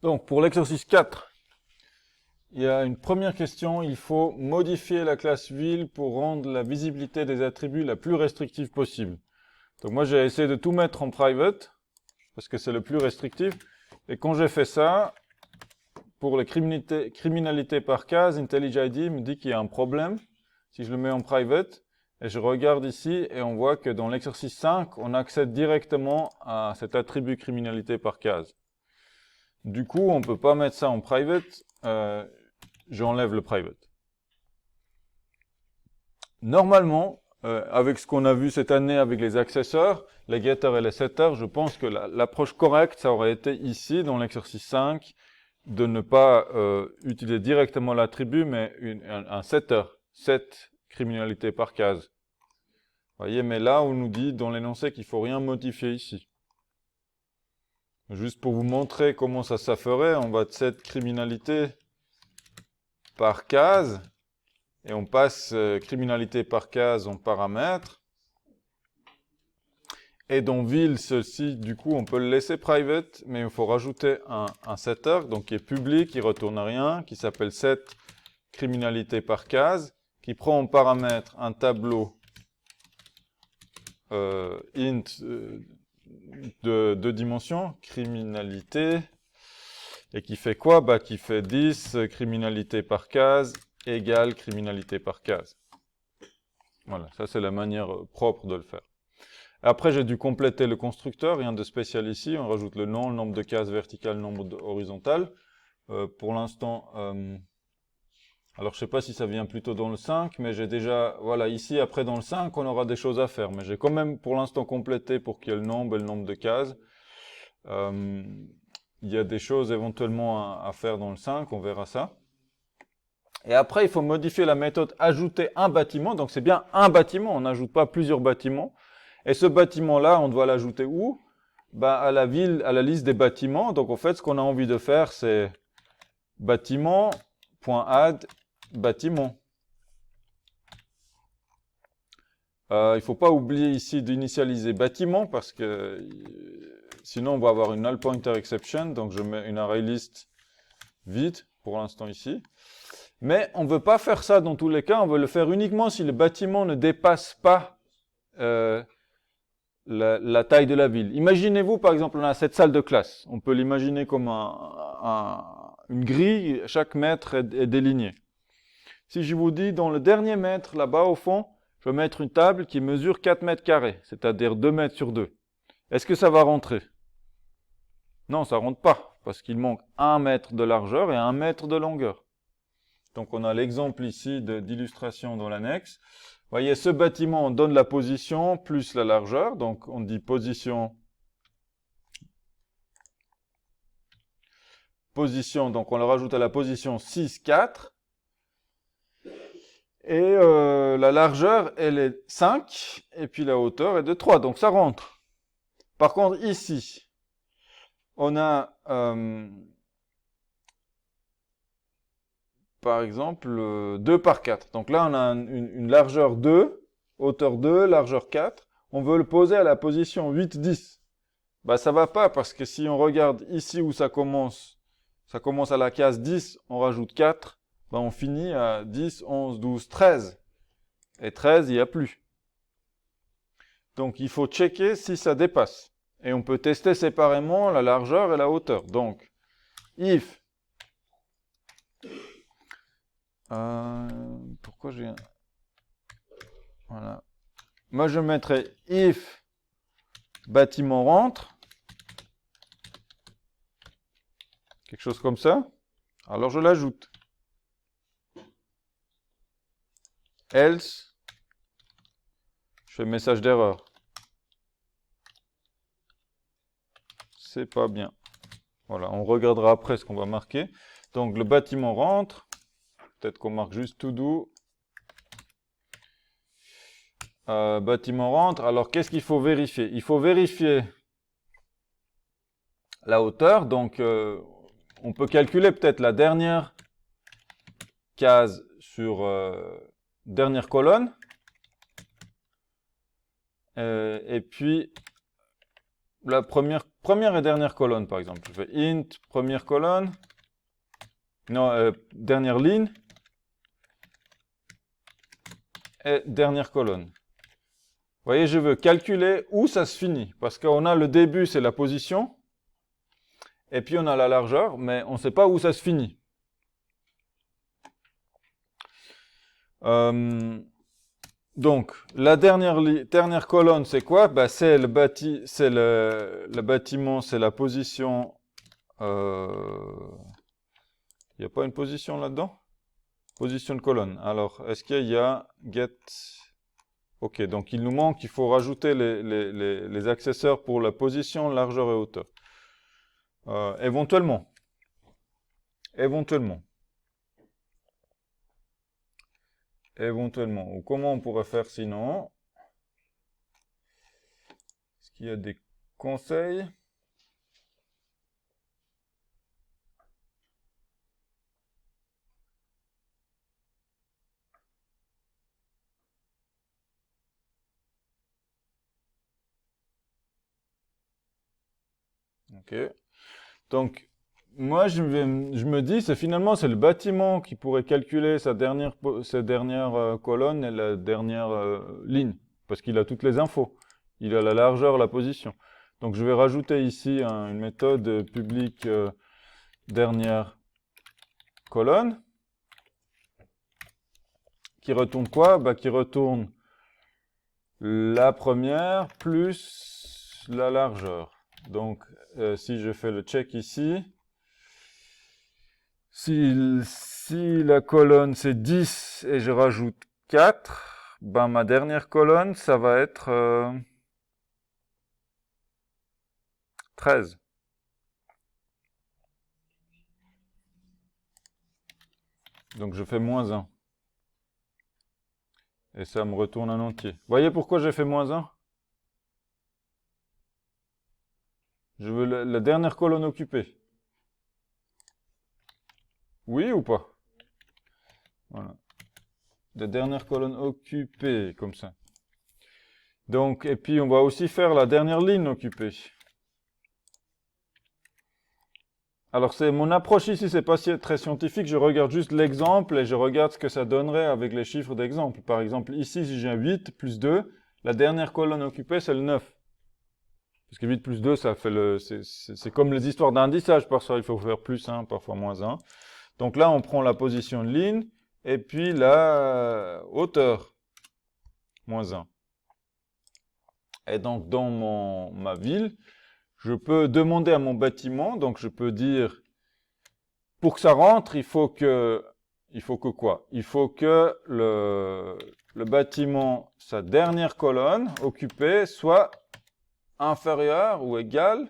Donc, pour l'exercice 4, il y a une première question. Il faut modifier la classe ville pour rendre la visibilité des attributs la plus restrictive possible. Donc, moi, j'ai essayé de tout mettre en private, parce que c'est le plus restrictif. Et quand j'ai fait ça, pour les criminalités par case, IntelliJ me dit qu'il y a un problème. Si je le mets en private, et je regarde ici, et on voit que dans l'exercice 5, on accède directement à cet attribut criminalité par case. Du coup, on ne peut pas mettre ça en private. J'enlève le private. Normalement, avec ce qu'on a vu cette année avec les accesseurs, les getters et les setters, je pense que l'approche correcte, ça aurait été ici, dans l'exercice 5, de ne pas utiliser directement l'attribut, mais un setter, set criminalité par case. Vous voyez, mais là, on nous dit dans l'énoncé qu'il ne faut rien modifier ici. Juste pour vous montrer comment ça ferait, on va de set criminalité par case, et on passe criminalité par case en paramètres. Et dans ville, ceci, du coup, on peut le laisser private, mais il faut rajouter un setter, donc qui est public, qui retourne rien, qui s'appelle set criminalité par case, qui prend en paramètre un tableau int de 2 dimensions, criminalité, et qui fait quoi? Bah, qui fait 10 criminalité par case égale criminalité par case. Voilà, ça c'est la manière propre de le faire. Après, j'ai dû compléter le constructeur, rien de spécial ici. On rajoute le nom, le nombre de cases verticales, le nombre horizontales. Pour l'instant, alors je sais pas si ça vient plutôt dans le 5, mais j'ai déjà, voilà, ici, après dans le 5, on aura des choses à faire. Mais j'ai quand même pour l'instant complété pour qu'il y ait le nombre et le nombre de cases. Il y a des choses éventuellement à faire dans le 5, on verra ça. Et après, il faut modifier la méthode ajouter un bâtiment. Donc c'est bien un bâtiment, on n'ajoute pas plusieurs bâtiments. Et ce bâtiment-là, on doit l'ajouter où? Ben, à la ville, à la liste des bâtiments. Donc en fait, ce qu'on a envie de faire, c'est bâtiment.add bâtiment. Il faut pas oublier ici d'initialiser bâtiment parce que sinon on va avoir une null pointer exception. Donc je mets une array list vide pour l'instant ici. Mais on ne veut pas faire ça dans tous les cas. On veut le faire uniquement si le bâtiment ne dépasse pas la taille de la ville. Imaginez-vous, par exemple, on a cette salle de classe. On peut l'imaginer comme une grille. Chaque mètre est déligné. Si je vous dis, dans le dernier mètre, là-bas au fond, je vais mettre une table qui mesure 4 mètres carrés, c'est-à-dire 2 mètres sur 2. Est-ce que ça va rentrer? Non, ça rentre pas, parce qu'il manque 1 mètre de largeur et 1 mètre de longueur. Donc on a l'exemple ici d'illustration dans l'annexe. Vous voyez, ce bâtiment, on donne la position plus la largeur. Donc on dit position, donc on le rajoute à la position 6, 4. Et la largeur, elle est 5, et puis la hauteur est de 3, donc ça rentre. Par contre, ici, on a, par exemple, 2 par 4. Donc là, on a une largeur 2, hauteur 2, largeur 4. On veut le poser à la position 8, 10. Bah, ça va pas, parce que si on regarde ici où ça commence à la case 10, on rajoute 4. Ben, on finit à 10, 11, 12, 13. Et 13, il n'y a plus. Donc, il faut checker si ça dépasse. Et on peut tester séparément la largeur et la hauteur. Donc, if. Pourquoi j'ai un... Voilà. Moi, je mettrais if bâtiment rentre. Quelque chose comme ça. Alors, je l'ajoute. Else, je fais message d'erreur. C'est pas bien. Voilà, on regardera après ce qu'on va marquer. Donc le bâtiment rentre. Peut-être qu'on marque juste to do. Bâtiment rentre. Alors qu'est-ce qu'il faut vérifier? Il faut vérifier la hauteur. Donc on peut calculer peut-être la dernière case sur dernière colonne. Et puis la première première et dernière colonne, par exemple. Je fais int, première colonne, non, dernière ligne, et dernière colonne. Vous voyez, je veux calculer où ça se finit, parce qu'on a le début, c'est la position, et puis on a la largeur, mais on ne sait pas où ça se finit. Donc, la dernière colonne, c'est quoi? Bah, c'est le bâtiment, c'est la position. Il n'y a pas une position là-dedans? Position de colonne. Alors, est-ce qu'il y a get? Ok, donc il nous manque, il faut rajouter les accessoires pour la position, largeur et hauteur. Éventuellement. Ou comment on pourrait faire sinon? Est-ce qu'il y a des conseils? Ok. Donc, moi, je me dis, finalement, c'est le bâtiment qui pourrait calculer sa dernière colonne et la dernière ligne, parce qu'il a toutes les infos. Il a la largeur, la position. Donc, je vais rajouter ici une méthode publique dernière colonne, qui retourne quoi? Bah, qui retourne la première plus la largeur. Donc, si je fais le check ici, si la colonne c'est 10 et je rajoute 4, ben ma dernière colonne, ça va être 13. Donc je fais moins 1. Et ça me retourne un entier. Vous voyez pourquoi j'ai fait moins 1? Je veux la dernière colonne occupée. Oui ou pas? Voilà. La dernière colonne occupée, comme ça. Donc, et puis on va aussi faire la dernière ligne occupée. Alors, mon approche ici, c'est pas très scientifique, je regarde juste l'exemple et je regarde ce que ça donnerait avec les chiffres d'exemple. Par exemple, ici, si j'ai un 8 plus 2, la dernière colonne occupée, c'est le 9. Parce que 8 plus 2, ça fait c'est comme les histoires d'indissage, parfois il faut faire plus 1, parfois moins 1. Donc là, on prend la position de ligne, et puis la hauteur, moins 1. Et donc, dans ma ville, je peux demander à mon bâtiment, donc je peux dire, pour que ça rentre, il faut que quoi? Il faut que le bâtiment, sa dernière colonne occupée, soit inférieure ou égale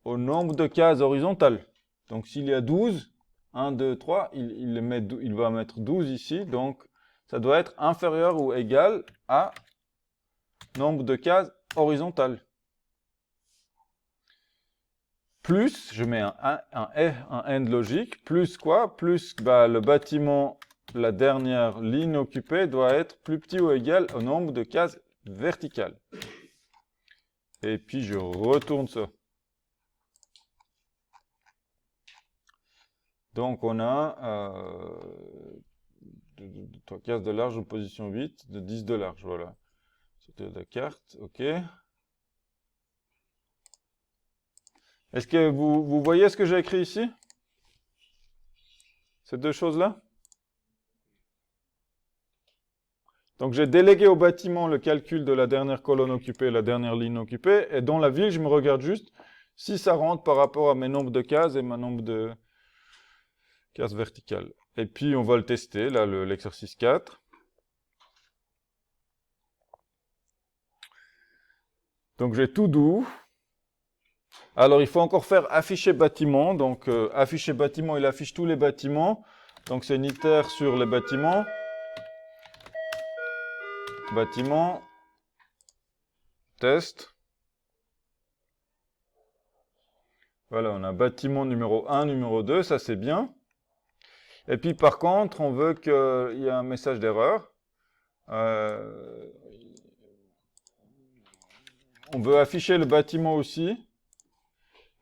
au nombre de cases horizontales. Donc s'il y a 12, 1, 2, 3, il va mettre 12 ici, donc ça doit être inférieur ou égal à nombre de cases horizontales. Plus, je mets un end logique, plus quoi? Plus le bâtiment, la dernière ligne occupée doit être plus petit ou égal au nombre de cases verticales. Et puis je retourne ça. Donc on a 3 cases de large en position 8, de 10 de large, voilà. C'était la carte, ok. Est-ce que vous voyez ce que j'ai écrit ici? Ces deux choses-là? Donc j'ai délégué au bâtiment le calcul de la dernière colonne occupée et la dernière ligne occupée, et dans la ville, je me regarde juste si ça rentre par rapport à mes nombres de cases et mon nombre de cases verticales. Et puis on va le tester, là, l'exercice 4. Donc j'ai tout doux. Alors il faut encore faire afficher bâtiment. Donc afficher bâtiment, il affiche tous les bâtiments. Donc c'est une iter sur les bâtiments. Bâtiment. Test. Voilà, on a bâtiment numéro 1, numéro 2, ça c'est bien. Et puis par contre, on veut qu'il y ait un message d'erreur. on veut afficher le bâtiment aussi.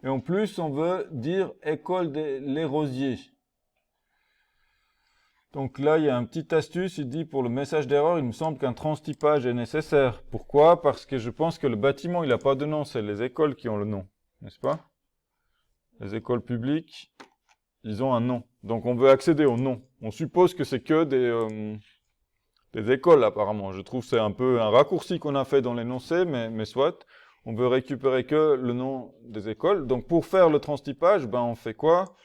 Et en plus, on veut dire école Les Rosiers. Donc là, il y a une petite astuce. Il dit pour le message d'erreur, il me semble qu'un transtypage est nécessaire. Pourquoi? Parce que je pense que le bâtiment, il n'a pas de nom. C'est les écoles qui ont le nom. N'est-ce pas? Les écoles publiques, ils ont un nom. Donc on veut accéder au nom. On suppose que c'est que des écoles apparemment. Je trouve que c'est un peu un raccourci qu'on a fait dans l'énoncé, mais soit. On veut récupérer que le nom des écoles. Donc pour faire le transtypage, ben on fait quoi?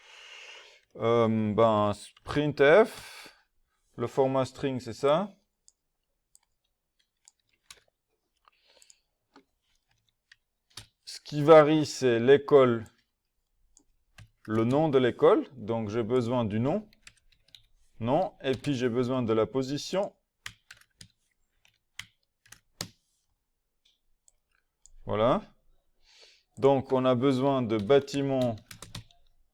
Printf, le format string c'est ça. Ce qui varie c'est l'école, le nom de l'école. Donc j'ai besoin du nom, et puis j'ai besoin de la position. Voilà. Donc, on a besoin de bâtiment.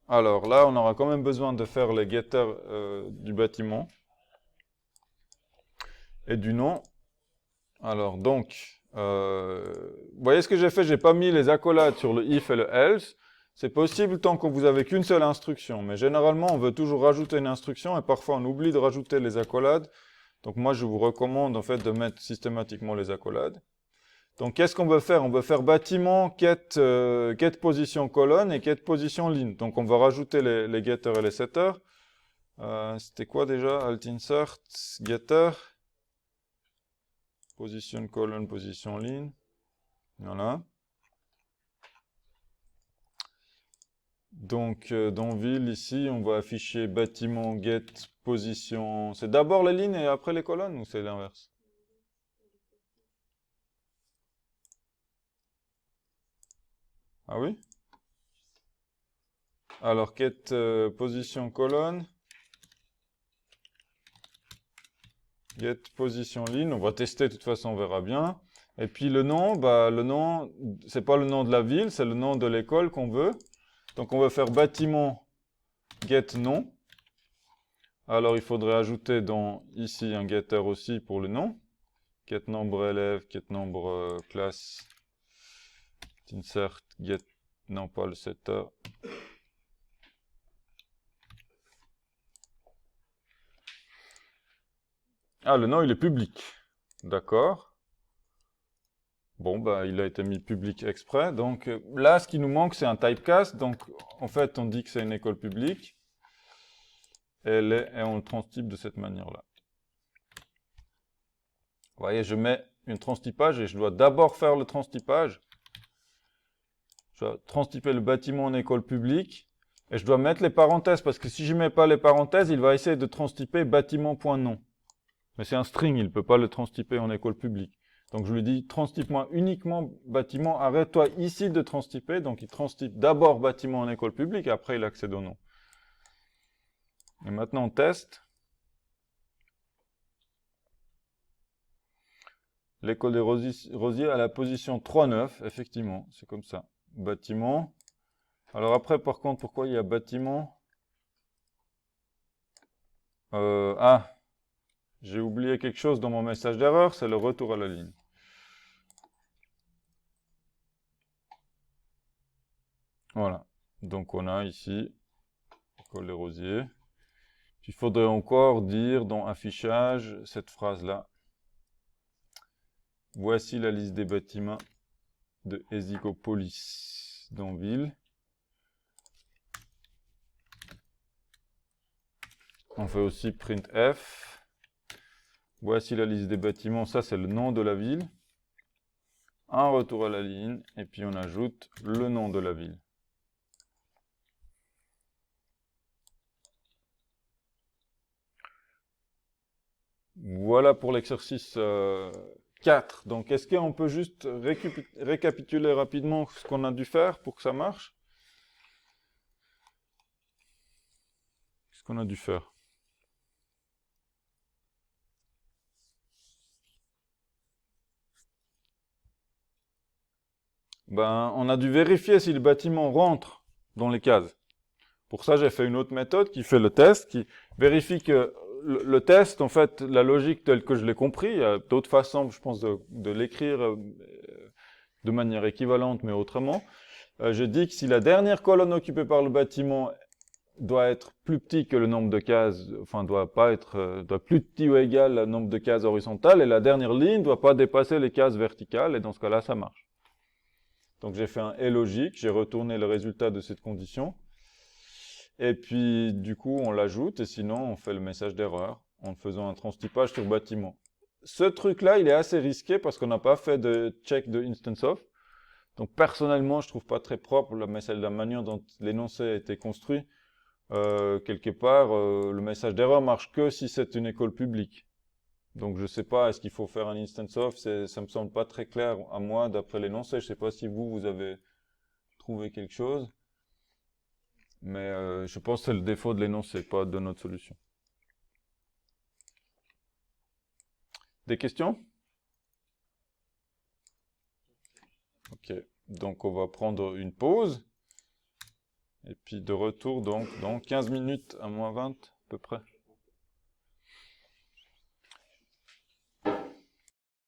Alors là, on aura quand même besoin de faire les getters du bâtiment. Et du nom. Alors, donc, vous voyez ce que j'ai fait? J'ai pas mis les accolades sur le if et le else. C'est possible tant que vous avez qu'une seule instruction. Mais généralement, on veut toujours rajouter une instruction et parfois on oublie de rajouter les accolades. Donc moi, je vous recommande en fait de mettre systématiquement les accolades. Donc, qu'est-ce qu'on veut faire? On veut faire bâtiment, get position colonne et get position ligne. Donc, on va rajouter les getters et les setters. C'était quoi déjà? Alt insert, getter, position colonne, position ligne. Voilà. Donc, dans ville, ici, on va afficher bâtiment, get, position. C'est d'abord les lignes et après les colonnes ou c'est l'inverse? Ah oui? Alors, get position colonne. Get position ligne. On va tester, de toute façon, on verra bien. Et puis le nom, c'est pas le nom de la ville, c'est le nom de l'école qu'on veut. Donc, on va faire bâtiment get nom. Alors, il faudrait ajouter ici un getter aussi pour le nom. Get nombre élève, get nombre classe. Insert, get, non pas le setter. Ah, le nom, il est public. D'accord. Bon, il a été mis public exprès. Donc là, ce qui nous manque, c'est un typecast. Donc, en fait, on dit que c'est une école publique. Et on le transtype de cette manière-là. Vous voyez, je mets une transtypage et je dois d'abord faire le transtypage. Je dois transtyper le bâtiment en école publique. Et je dois mettre les parenthèses, parce que si je ne mets pas les parenthèses, il va essayer de transtyper bâtiment.nom. Mais c'est un string, il ne peut pas le transtyper en école publique. Donc je lui dis, transtype-moi uniquement bâtiment, arrête-toi ici de transtyper. Donc il transtype d'abord bâtiment en école publique, et après il accède au nom. Et maintenant on teste. L'école des Rosiers à la position 3,9, effectivement, c'est comme ça. Bâtiment. Alors après, par contre, pourquoi il y a bâtiment? J'ai oublié quelque chose dans mon message d'erreur, c'est le retour à la ligne. Voilà. Donc on a ici l'école des Rosiers. Puis il faudrait encore dire dans affichage cette phrase-là. Voici la liste des bâtiments de Hésikopolis dans ville. On fait aussi printf. Voici la liste des bâtiments. Ça, c'est le nom de la ville. Un retour à la ligne. Et puis, on ajoute le nom de la ville. Voilà pour l'exercice 4. Donc, est-ce qu'on peut juste récapituler rapidement ce qu'on a dû faire pour que ça marche? Qu'est-ce qu'on a dû faire? On a dû vérifier si le bâtiment rentre dans les cases. Pour ça, j'ai fait une autre méthode qui fait le test, qui vérifie que le test, en fait, la logique telle que je l'ai compris, il y a d'autres façons, je pense, de l'écrire de manière équivalente mais autrement. Je dis que si la dernière colonne occupée par le bâtiment doit être plus petit que le nombre de cases, enfin doit plus petit ou égal au nombre de cases horizontales, et la dernière ligne doit pas dépasser les cases verticales, et dans ce cas-là, ça marche. Donc j'ai fait un et logique, j'ai retourné le résultat de cette condition, et puis du coup on l'ajoute, et sinon on fait le message d'erreur en faisant un transtypage sur bâtiment. Ce truc-là, il est assez risqué parce qu'on n'a pas fait de check de instance of. Donc personnellement, je trouve pas très propre la manière dont l'énoncé a été construit. Quelque part, le message d'erreur marche que si c'est une école publique. Donc je sais pas, est-ce qu'il faut faire un instance of? Ça me semble pas très clair à moi d'après l'énoncé. Je sais pas si vous avez trouvé quelque chose. Mais je pense que c'est le défaut de l'énoncé, pas de notre solution. Des questions? Ok, donc on va prendre une pause. Et puis de retour donc dans 15 minutes à moins 20 à peu près.